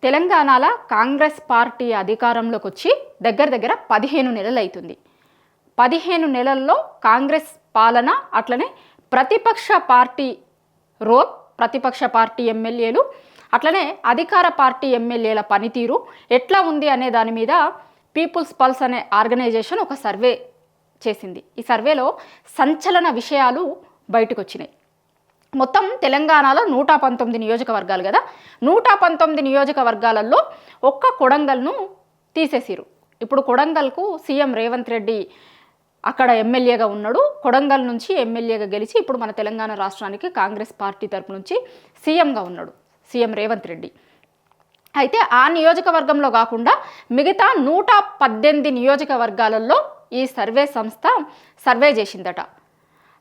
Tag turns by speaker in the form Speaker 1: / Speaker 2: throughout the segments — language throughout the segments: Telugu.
Speaker 1: తెలంగాణలో కాంగ్రెస్ పార్టీ అధికారంలోకి వచ్చి దగ్గర దగ్గర 15 నెలలు అవుతుంది. 15 నెలల్లో కాంగ్రెస్ పాలన, అట్లనే ప్రతిపక్ష పార్టీ రోల్, ప్రతిపక్ష పార్టీ ఎమ్మెల్యేలు, అట్లనే అధికార పార్టీ ఎమ్మెల్యేల పనితీరు ఎట్లా ఉంది అనే దాని మీద పీపుల్స్ పల్స్ అనే ఆర్గనైజేషన్ ఒక సర్వే చేసింది. ఈ సర్వేలో సంచలన విషయాలు బయటకు వచ్చినాయి. మొత్తం తెలంగాణలో 119 నియోజకవర్గాలు కదా, 119 నియోజకవర్గాలలో ఒక్క కొడంగల్ను తీసేసిరు. ఇప్పుడు కొడంగల్కు సీఎం రేవంత్ రెడ్డి అక్కడ ఎమ్మెల్యేగా ఉన్నాడు. కొడంగల్ నుంచి ఎమ్మెల్యేగా గెలిచి ఇప్పుడు మన తెలంగాణ రాష్ట్రానికి కాంగ్రెస్ పార్టీ తరపు నుంచి సీఎంగా ఉన్నాడు సీఎం రేవంత్ రెడ్డి. అయితే ఆ నియోజకవర్గంలో కాకుండా మిగతా 118 నియోజకవర్గాలలో ఈ సర్వే సంస్థ సర్వే చేసిందట.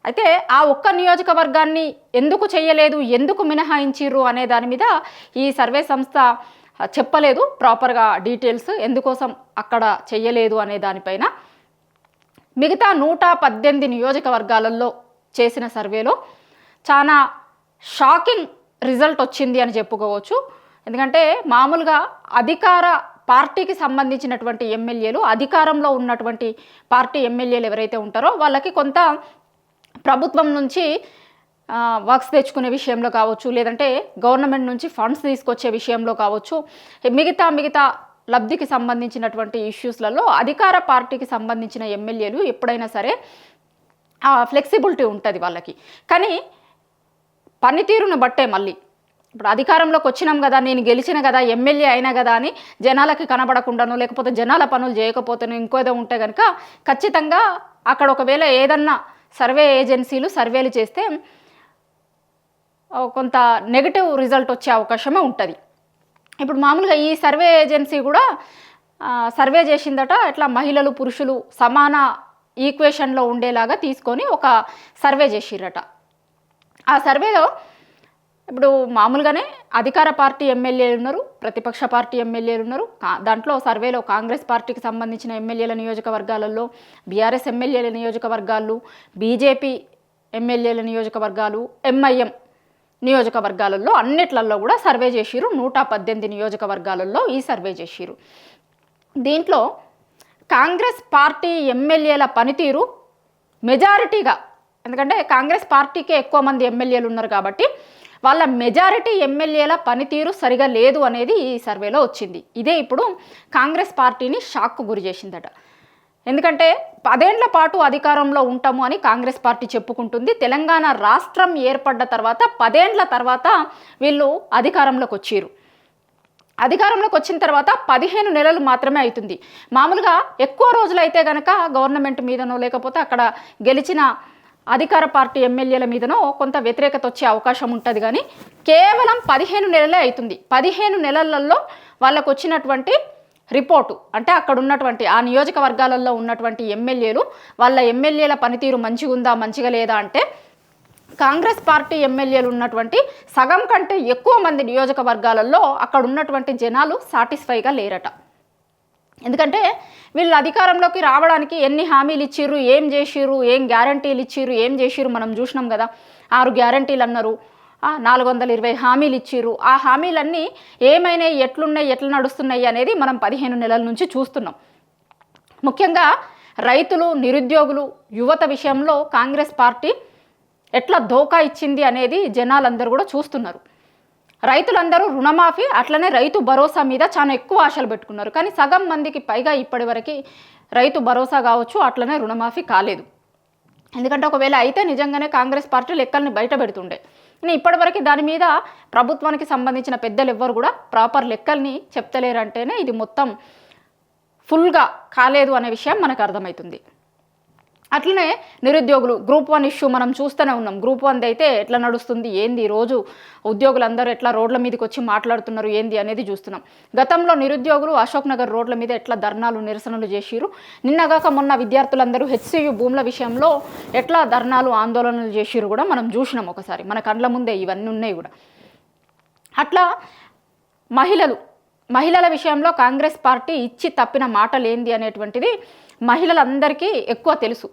Speaker 1: అయితే ఆ ఒక్క నియోజకవర్గాన్ని ఎందుకు చేయలేదు, ఎందుకు మినహాయించిర్రు అనే దాని మీద ఈ సర్వే సంస్థ చెప్పలేదు ప్రాపర్గా డీటెయిల్స్, ఎందుకోసం అక్కడ చెయ్యలేదు అనే దానిపైన. మిగతా 118 నియోజకవర్గాలలో చేసిన సర్వేలో చాలా షాకింగ్ రిజల్ట్ వచ్చింది అని చెప్పుకోవచ్చు. ఎందుకంటే మామూలుగా అధికార పార్టీకి సంబంధించినటువంటి ఎమ్మెల్యేలు, అధికారంలో ఉన్నటువంటి పార్టీ ఎమ్మెల్యేలు ఎవరైతే ఉంటారో వాళ్ళకి కొంత ప్రభుత్వం నుంచి వర్క్స్ తెచ్చుకునే విషయంలో కావచ్చు, లేదంటే గవర్నమెంట్ నుంచి ఫండ్స్ తీసుకొచ్చే విషయంలో కావచ్చు, మిగతా లబ్ధికి సంబంధించినటువంటి ఇష్యూస్లలో అధికార పార్టీకి సంబంధించిన ఎమ్మెల్యేలు ఎప్పుడైనా సరే ఫ్లెక్సిబిలిటీ ఉంటుంది వాళ్ళకి. కానీ పనితీరును బట్టే మళ్ళీ ఇప్పుడు అధికారంలోకి వచ్చినాం కదా, నేను గెలిచిన కదా, ఎమ్మెల్యే అయినా కదా అని జనాలకి కనబడకుండాను, లేకపోతే జనాల పనులు చేయకపోతేనో ఇంకోదో ఉంటే కనుక ఖచ్చితంగా అక్కడ ఒకవేళ ఏదన్నా సర్వే ఏజెన్సీలు సర్వేలు చేస్తే కొంత నెగిటివ్ రిజల్ట్ వచ్చే అవకాశమే ఉంటుంది. ఇప్పుడు మామూలుగా ఈ సర్వే ఏజెన్సీ కూడా సర్వే చేసిందట, ఇట్లా మహిళలు పురుషులు సమాన ఈక్వేషన్లో ఉండేలాగా తీసుకొని ఒక సర్వే చేసిరట. ఆ సర్వేలో ఇప్పుడు మామూలుగానే అధికార పార్టీ ఎమ్మెల్యేలు ఉన్నారు, ప్రతిపక్ష పార్టీ ఎమ్మెల్యేలు ఉన్నారు. దాంట్లో సర్వేలో కాంగ్రెస్ పార్టీకి సంబంధించిన ఎమ్మెల్యేల నియోజకవర్గాలలో, బీఆర్ఎస్ ఎమ్మెల్యేల నియోజకవర్గాలు, బీజేపీ ఎమ్మెల్యేల నియోజకవర్గాలు, ఎంఐఎం నియోజకవర్గాలలో అన్నిట్లలో కూడా సర్వే చేసిరు. 118 నియోజకవర్గాలలో ఈ సర్వే చేసిరు. దీంట్లో కాంగ్రెస్ పార్టీ ఎమ్మెల్యేల పనితీరు మెజారిటీగా, ఎందుకంటే కాంగ్రెస్ పార్టీకే ఎక్కువ మంది ఎమ్మెల్యేలు ఉన్నారు కాబట్టి వాళ్ళ మెజారిటీ ఎమ్మెల్యేల పనితీరు సరిగా లేదు అనేది ఈ సర్వేలో వచ్చింది. ఇదే ఇప్పుడు కాంగ్రెస్ పార్టీని షాక్కు గురి చేసిందట. ఎందుకంటే 10 ఏళ్ల పాటు అధికారంలో ఉంటాము అని కాంగ్రెస్ పార్టీ చెప్పుకుంటుంది. తెలంగాణ రాష్ట్రం ఏర్పడ్డ తర్వాత 10 ఏళ్ల తర్వాత వీళ్ళు అధికారంలోకి వచ్చిరు. అధికారంలోకి వచ్చిన తర్వాత 15 నెలలు మాత్రమే అవుతుంది. మామూలుగా ఎక్కువ రోజులు అయితే కనుక గవర్నమెంట్ మీదనో, లేకపోతే అక్కడ గెలిచిన అధికార పార్టీ ఎమ్మెల్యేల మీదనో కొంత వ్యతిరేకత వచ్చే అవకాశం ఉంటుంది. కానీ కేవలం 15 నెలలే అవుతుంది. 15 నెలలలో వాళ్ళకు వచ్చినటువంటి రిపోర్టు అంటే అక్కడ ఉన్నటువంటి ఆ నియోజకవర్గాలలో ఉన్నటువంటి ఎమ్మెల్యేలు, వాళ్ళ ఎమ్మెల్యేల పనితీరు మంచిగా ఉందా మంచిగా లేదా అంటే కాంగ్రెస్ పార్టీ ఎమ్మెల్యేలు ఉన్నటువంటి సగం కంటే ఎక్కువ మంది నియోజకవర్గాలలో అక్కడ ఉన్నటువంటి జనాలు సాటిస్ఫైగా లేరట. ఎందుకంటే వీళ్ళు అధికారంలోకి రావడానికి ఎన్ని హామీలు ఇచ్చిర్రు, ఏం చేసిర్రు, ఏం గ్యారంటీలు ఇచ్చిర్రు, ఏం చేసిర్రు మనం చూసినాం కదా. 6 గ్యారంటీలు అన్నారు, 420 హామీలు ఇచ్చిర్రు. ఆ హామీలన్నీ ఏమైనా ఎట్లున్నాయి, ఎట్లా నడుస్తున్నాయి అనేది మనం 15 నెలల నుంచి చూస్తున్నాం. ముఖ్యంగా రైతులు, నిరుద్యోగులు, యువత విషయంలో కాంగ్రెస్ పార్టీ ఎట్లా ధోకా ఇచ్చింది అనేది జనాలందరూ కూడా చూస్తున్నారు. రైతులందరూ రుణమాఫీ, అట్లనే రైతు భరోసా మీద చాలా ఎక్కువ ఆశలు పెట్టుకున్నారు. కానీ సగం మందికి పైగా ఇప్పటివరకు రైతు భరోసా కావచ్చు, అట్లనే రుణమాఫీ కాలేదు. ఎందుకంటే ఒకవేళ అయితే నిజంగానే కాంగ్రెస్ పార్టీ లెక్కల్ని బయట పెడుతుండే. కానీ ఇప్పటివరకు దాని మీద ప్రభుత్వానికి సంబంధించిన పెద్దలు ఎవ్వరు కూడా ప్రాపర్ లెక్కల్ని చెప్తలేరంటేనే ఇది మొత్తం ఫుల్గా కాలేదు అనే విషయం మనకు అర్థమవుతుంది. అట్లనే నిరుద్యోగులు గ్రూప్ 1 ఇష్యూ మనం చూస్తూనే ఉన్నాం. గ్రూప్ 1 అయితే ఎట్లా నడుస్తుంది, ఏంది, రోజు ఉద్యోగులందరూ ఎట్లా రోడ్ల మీదకి వచ్చి మాట్లాడుతున్నారు ఏంది అనేది చూస్తున్నాం. గతంలో నిరుద్యోగులు అశోక్ నగర్ రోడ్ల మీద ఎట్లా ధర్నాలు, నిరసనలు చేసిరు. నిన్నగాక మొన్న విద్యార్థులందరూ హెచ్సియు భూముల విషయంలో ఎట్లా ధర్నాలు, ఆందోళనలు చేసిరు కూడా మనం చూసినాం. ఒకసారి మన కండ్ల ముందే ఇవన్నీ ఉన్నాయి కూడా. అట్లా మహిళల విషయంలో కాంగ్రెస్ పార్టీ ఇచ్చి తప్పిన మాటలు ఏంది అనేటువంటిది మహిళలందరికీ ఎక్కువ తెలుసు.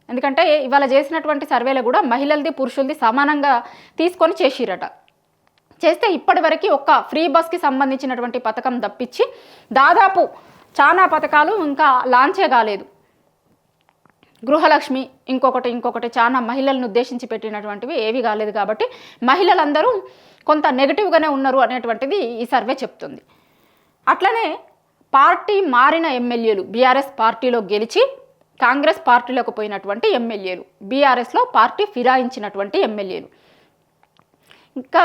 Speaker 1: ఎందుకంటే ఇవాళ చేసినటువంటి సర్వేలో కూడా మహిళలది పురుషులది సమానంగా తీసుకొని చేసిరట. చేస్తే ఇప్పటివరకు ఒక్క ఫ్రీ బస్కి సంబంధించినటువంటి పథకం తప్పించి దాదాపు చాలా పథకాలు ఇంకా లాంచే కాలేదు. గృహలక్ష్మి ఇంకొకటి చాలా మహిళలను ఉద్దేశించి పెట్టినటువంటివి ఏవి కాలేదు. కాబట్టి మహిళలందరూ కొంత నెగిటివ్గానే ఉన్నారు అనేటువంటిది ఈ సర్వే చెప్తుంది. అట్లనే పార్టీ మారిన ఎమ్మెల్యేలు, బీఆర్ఎస్ పార్టీలో గెలిచి కాంగ్రెస్ పార్టీలోకి పోయినటువంటి ఎమ్మెల్యేలు, బీఆర్ఎస్లో పార్టీ ఫిరాయించినటువంటి ఎమ్మెల్యేలు, ఇంకా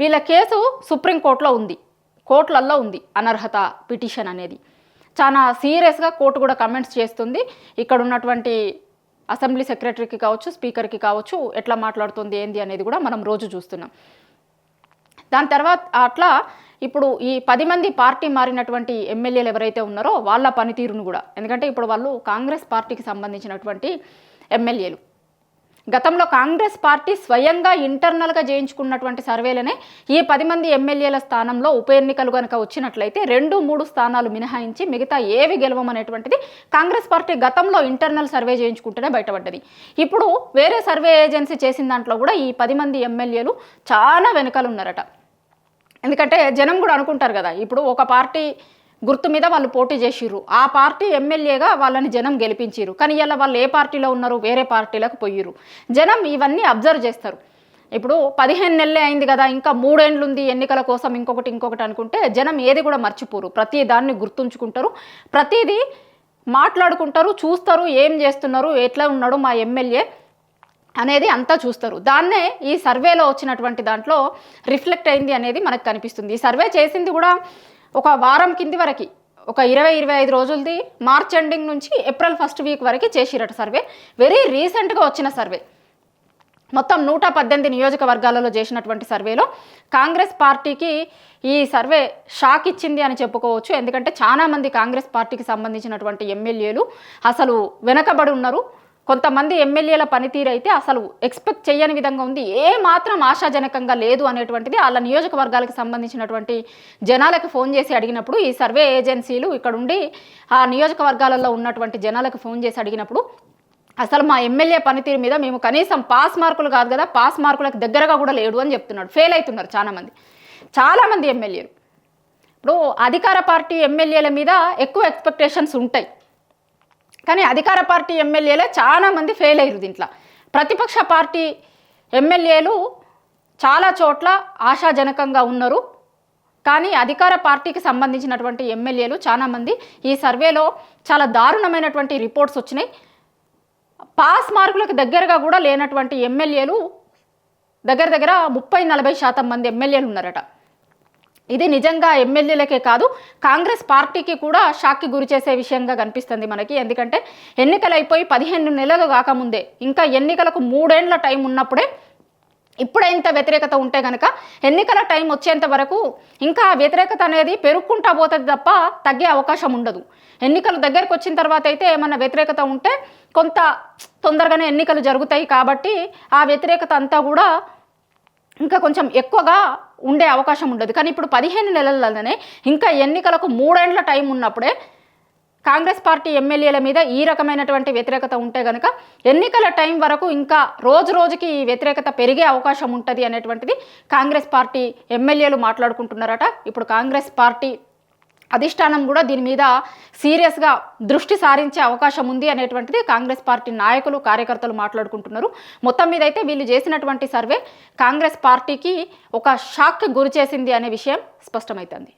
Speaker 1: వీళ్ళ కేసు సుప్రీంకోర్టులో ఉంది, కోర్టులలో ఉంది అనర్హత పిటిషన్ అనేది. చాలా సీరియస్గా కోర్టు కూడా కమెంట్స్ చేస్తుంది. ఇక్కడ ఉన్నటువంటి అసెంబ్లీ సెక్రటరీకి కావచ్చు, స్పీకర్కి కావచ్చు ఎట్లా మాట్లాడుతుంది ఏంది అనేది కూడా మనం రోజు చూస్తున్నాం. దాని తర్వాత అట్లా ఇప్పుడు ఈ 10 మంది పార్టీ మారినటువంటి ఎమ్మెల్యేలు ఎవరైతే ఉన్నారో వాళ్ళ పనితీరును కూడా, ఎందుకంటే ఇప్పుడు వాళ్ళు కాంగ్రెస్ పార్టీకి సంబంధించినటువంటి ఎమ్మెల్యేలు. గతంలో కాంగ్రెస్ పార్టీ స్వయంగా ఇంటర్నల్గా చేయించుకున్నటువంటి సర్వేలనే ఈ 10 మంది ఎమ్మెల్యేల స్థానంలో ఉప ఎన్నికలు కనుక వచ్చినట్లయితే 2-3 స్థానాలు మినహాయించి మిగతా ఏవి గెలవమనేటువంటిది కాంగ్రెస్ పార్టీ గతంలో ఇంటర్నల్ సర్వే చేయించుకుంటేనే బయటపడ్డది. ఇప్పుడు వేరే సర్వే ఏజెన్సీ చేసిన దాంట్లో కూడా ఈ 10 మంది ఎమ్మెల్యేలు చాలా వెనుకలు ఉన్నారట. ఎందుకంటే జనం కూడా అనుకుంటారు కదా, ఇప్పుడు ఒక పార్టీ గుర్తు మీద వాళ్ళు పోటీ చేసిర్రు, ఆ పార్టీ ఎమ్మెల్యేగా వాళ్ళని జనం గెలిపించారు, కానీ ఇలా వాళ్ళు ఏ పార్టీలో ఉన్నారు, వేరే పార్టీలకు పోయిర్రు. జనం ఇవన్నీ అబ్జర్వ్ చేస్తారు. ఇప్పుడు 15 నెలలే అయింది కదా, ఇంకా 3 ఏళ్ళు ఉంది ఎన్నికల కోసం, ఇంకొకటి అనుకుంటే జనం ఏది కూడా మర్చిపోరు, ప్రతి దాన్ని గుర్తుంచుకుంటారు, ప్రతిదీ మాట్లాడుకుంటారు, చూస్తారు, ఏం చేస్తున్నారు, ఎట్లా ఉన్నాడు మా ఎమ్మెల్యే అనేది అంతా చూస్తారు. దాన్నే ఈ సర్వేలో వచ్చినటువంటి దాంట్లో రిఫ్లెక్ట్ అయింది అనేది మనకు కనిపిస్తుంది. ఈ సర్వే చేసింది కూడా ఒక వారం కింది వరకు, ఒక 20-25 రోజులది, మార్చ్ ఎండింగ్ నుంచి ఏప్రిల్ 1st వీక్ వరకు చేసిరట సర్వే. వెరీ రీసెంట్గా వచ్చిన సర్వే. మొత్తం 118 నియోజకవర్గాలలో చేసినటువంటి సర్వేలో కాంగ్రెస్ పార్టీకి ఈ సర్వే షాక్ ఇచ్చింది అని చెప్పుకోవచ్చు. ఎందుకంటే చాలామంది కాంగ్రెస్ పార్టీకి సంబంధించినటువంటి ఎమ్మెల్యేలు అసలు వెనకబడి ఉన్నారు. కొంతమంది ఎమ్మెల్యేల పనితీరు అయితే అసలు ఎక్స్పెక్ట్ చేయని విధంగా ఉంది, ఏ మాత్రం ఆశాజనకంగా లేదు అనేటువంటిది వాళ్ళ నియోజకవర్గాలకు సంబంధించినటువంటి జనాలకు ఫోన్ చేసి అడిగినప్పుడు, ఈ సర్వే ఏజెన్సీలు ఇక్కడ ఉండి ఆ నియోజకవర్గాలలో ఉన్నటువంటి జనాలకు ఫోన్ చేసి అడిగినప్పుడు అసలు మా ఎమ్మెల్యే పనితీరు మీద మేము కనీసం పాస్ మార్కులు కాదు కదా, పాస్ మార్కులకు దగ్గరగా కూడా లేడు అని చెప్తున్నాడు. ఫెయిల్ అవుతున్నారు చాలామంది ఎమ్మెల్యేలు. ఇప్పుడు అధికార పార్టీ ఎమ్మెల్యేల మీద ఎక్కువ ఎక్స్పెక్టేషన్స్ ఉంటాయి, కానీ అధికార పార్టీ ఎమ్మెల్యేలే చాలామంది ఫెయిల్ అయ్యారు. దీంట్లో ప్రతిపక్ష పార్టీ ఎమ్మెల్యేలు చాలా చోట్ల ఆశాజనకంగా ఉన్నారు, కానీ అధికార పార్టీకి సంబంధించినటువంటి ఎమ్మెల్యేలు చాలామంది ఈ సర్వేలో చాలా దారుణమైనటువంటి రిపోర్ట్స్ వచ్చినాయి. పాస్ మార్కులకు దగ్గరగా కూడా లేనటువంటి ఎమ్మెల్యేలు దగ్గర 30-40% మంది ఎమ్మెల్యేలు ఉన్నారట. ఇది నిజంగా ఎమ్మెల్యేలకే కాదు, కాంగ్రెస్ పార్టీకి కూడా షాక్కి గురి చేసే విషయంగా కనిపిస్తుంది మనకి. ఎందుకంటే ఎన్నికలు అయిపోయి 15 నెలలు కాకముందే, ఇంకా ఎన్నికలకు 3 ఏళ్ల టైం ఉన్నప్పుడే ఇప్పుడే ఇంత వ్యతిరేకత ఉంటే కనుక ఎన్నికల టైం వచ్చేంత వరకు ఇంకా వ్యతిరేకత అనేది పెరుగుకుంటా పోతుంది తప్ప తగ్గే అవకాశం ఉండదు. ఎన్నికలు దగ్గరకు వచ్చిన తర్వాత అయితే ఏమన్నా వ్యతిరేకత ఉంటే కొంత తొందరగానే ఎన్నికలు జరుగుతాయి, కాబట్టి ఆ వ్యతిరేకత అంతా కూడా ఇంకా కొంచెం ఎక్కువగా ఉండే అవకాశం ఉండదు. కానీ ఇప్పుడు 15 నెలలలోనే ఇంకా ఎన్నికలకు 3 ఏళ్ల టైం ఉన్నప్పుడే కాంగ్రెస్ పార్టీ ఎమ్మెల్యేల మీద ఈ రకమైనటువంటి వ్యతిరేకత ఉంటే కనుక ఎన్నికల టైం వరకు ఇంకా రోజుకి ఈ వ్యతిరేకత పెరిగే అవకాశం ఉంటుంది అనేటువంటిది కాంగ్రెస్ పార్టీ ఎమ్మెల్యేలు మాట్లాడుకుంటున్నారట. ఇప్పుడు కాంగ్రెస్ పార్టీ అధిష్టానం కూడా దీని మీద సీరియస్గా దృష్టి సారించే అవకాశం ఉంది అనేటువంటిది కాంగ్రెస్ పార్టీ నాయకులు, కార్యకర్తలు మాట్లాడుకుంటున్నారు. మొత్తం మీద అయితే వీళ్ళు చేసినటువంటి సర్వే కాంగ్రెస్ పార్టీకి ఒక షాక్కి గురి చేసింది అనే విషయం స్పష్టమవుతుంది.